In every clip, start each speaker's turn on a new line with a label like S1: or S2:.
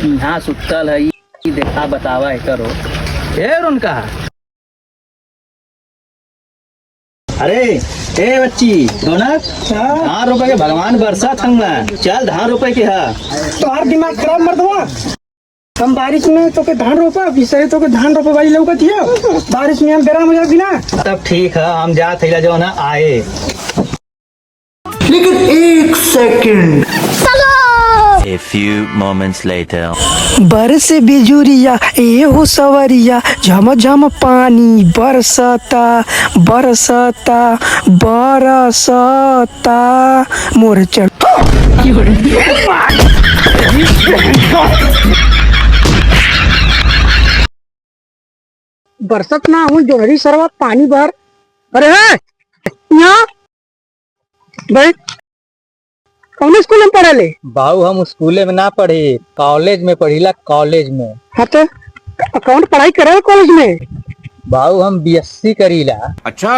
S1: यहाँ सुतल है देखा बतावा है करो उनका। अरे ए बच्ची दोनक धान रुपए के भगवान बरसा थंगा चल धान रुपए के है।
S2: तोहार दिमाग खराब मर्दवा। हम बारिश में तो के धान रोपा विषय तो के धान रोपे वाली लौकत हियो। बारिश में हम बेरा मजा बिना।
S1: तब ठीक है हम जा थे जो ना आए।
S3: लेकिन एक second.
S4: A few moments later.
S2: बरस बिजुरिया ए हो सवरिया झम झम पानी बरसता बरसता बरसता मोर चल। बरसत ना हूँ जोहरी सरवा पानी भर। अरे है यहाँ भाई कौन स्कूल में पढ़े ले?
S1: बाबू हम स्कूले में ना पढ़े कॉलेज में पढ़ीला कॉलेज में।
S2: हाँ तो अकाउंट पढ़ाई करे कॉलेज में?
S1: बाबू हम बीएससी करीला।
S3: अच्छा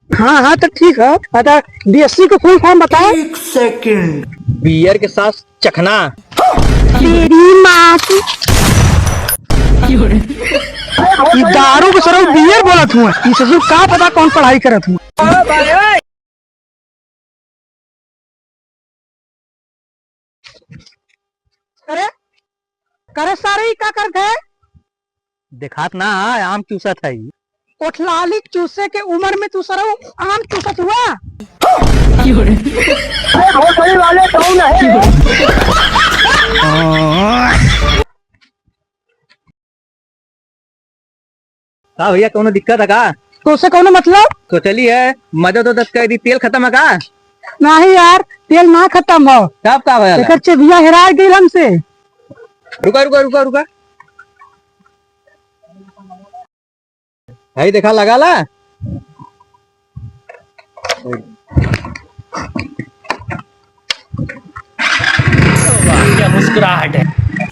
S2: हाँ हाँ तो ठीक है। अच्छा बीएससी का फुल फॉर्म बताओ।
S3: एक सेकंड।
S1: बियर के साथ चखना।
S2: तेरी माँ की ये दारू को सर बियर बोला था। ये ससुर का पता कौन पढ़ाई करा था। अरे करे सारे का कर गए
S1: दिखात ना आम चूसत है।
S2: ओठलाली चूसे के उम्र में तू सर आम चूसत हुआ। वाले कौन है?
S1: का भैया कोनो दिक्कत है का?
S2: तो उससे कौन मतलब?
S1: तो चलिए मदद उदद कर दी तेल खत्म है का?
S2: नहीं यार तेल ना खत्म हो।
S1: कब का भैया?
S2: एकर चेबिया हेरा गई हमसे।
S1: रुका रुका रुका रुका भाई देखा लगा ला। क्या मुस्कुराहट है।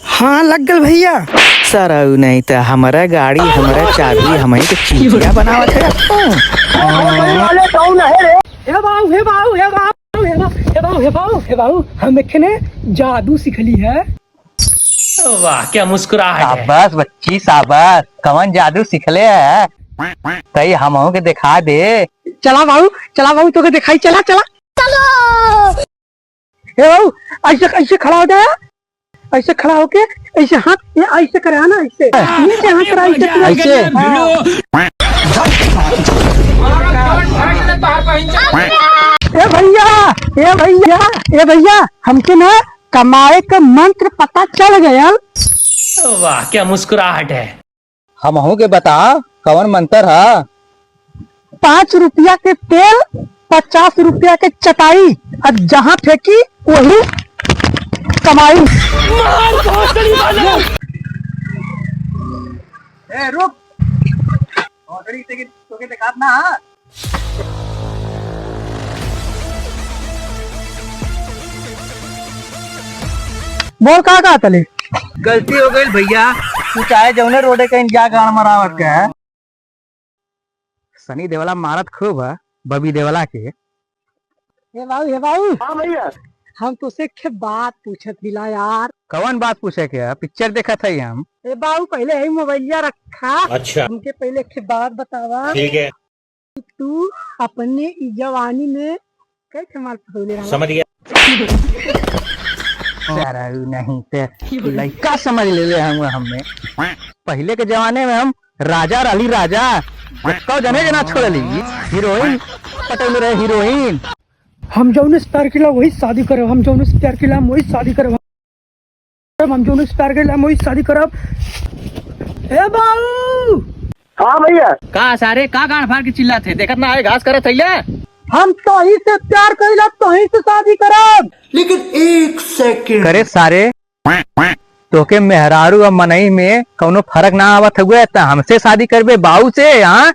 S2: हाँ लग गल भैया।
S1: सर नहीं तो हमारा गाड़ी हमारा चाबी हमारी तो चीटिया बनावत है।
S2: हे बाबू हे बाबू हे बाबू हे बाबू हे बाबू हे बाबू हे बाबू हम ने जादू सीखली है।
S1: वाह क्या मुस्कुराहट है। शाबाश बच्ची शाबाश। कौन जादू सिखले है? तई हम के दिखा दे।
S2: चला बाबू तो के दिखाई चला चला चलो। हे बाबू ऐसे ऐसे खड़ा हो जाए। ऐसे खड़ा होके ऐसे हाथ ऐसे करे ना ऐसे नीचे हाथ करा ऐसे ए भैया हमके ना कमाए का मंत्र पता चल गया।
S1: वाह क्या मुस्कुराहट है। हम के बता कौन मंत्र है?
S2: 5 रुपया के तेल 50 रुपया के चटाई और जहाँ फेंकी वही कमाई।
S1: ए रुक तो दिखा ना।
S2: बोल कहा तले?
S1: गलती हो गई भैया। तू चाहे जौने रोडे कहीं जा गाड़ मरावत का है। सनी देवला मारत खूब है बबी देवला के।
S2: हे बाबू हाँ भैया हम तुझसे के बात पूछत हिला यार।
S1: कौन बात पूछे के? पिक्चर देखा था हम।
S2: ए बाबू पहले यही मोबाइलिया रखा।
S1: अच्छा
S2: हमके पहले के बात बतावा।
S1: ठीक है
S2: तू अपने जवानी में कैसे माल पटोले रहा?
S1: समझ गया। नहीं ते लड़का समझ ले हमने। पहले के जमाने में हम राजा रही राजा कौ जने जना छोड़ ली हीरोइन पटोले रहे हीरोइन।
S2: हम जौने से प्यार किला वही शादी करब। हम जौने से प्यार किला वही शादी करब। हम जौने से प्यार किला वही शादी करब। ए बाबू हाँ भैया
S1: का सारे का गाड़ फाड़ के चिल्ला थे देखत ना है घास करत थैले।
S2: हम तो ही से प्यार कइला तो ही से शादी करब।
S3: लेकिन एक सेकंड।
S1: करे सारे तोके मेहरारू और मनई में कौनो फर्क ना आवत हुए तो हमसे शादी करबे बाऊ से? हाँ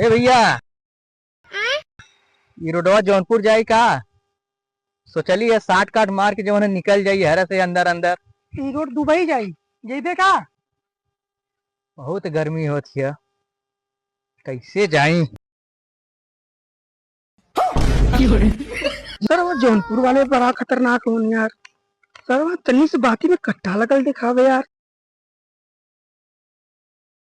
S1: ए भैया ये रोडवा जौनपुर जाई का? सोचलिए 60 काट मार के जो निकल जाई हर से अंदर अंदर।
S2: ई रोड दुबई जाई जेबे का?
S1: बहुत गर्मी होती है कैसे जाई।
S2: सर वो जौनपुर वाले बड़ा खतरनाक होन यार। सर वहाँ तन्नी से बाकी में कट्टा लगल दिखावे यार।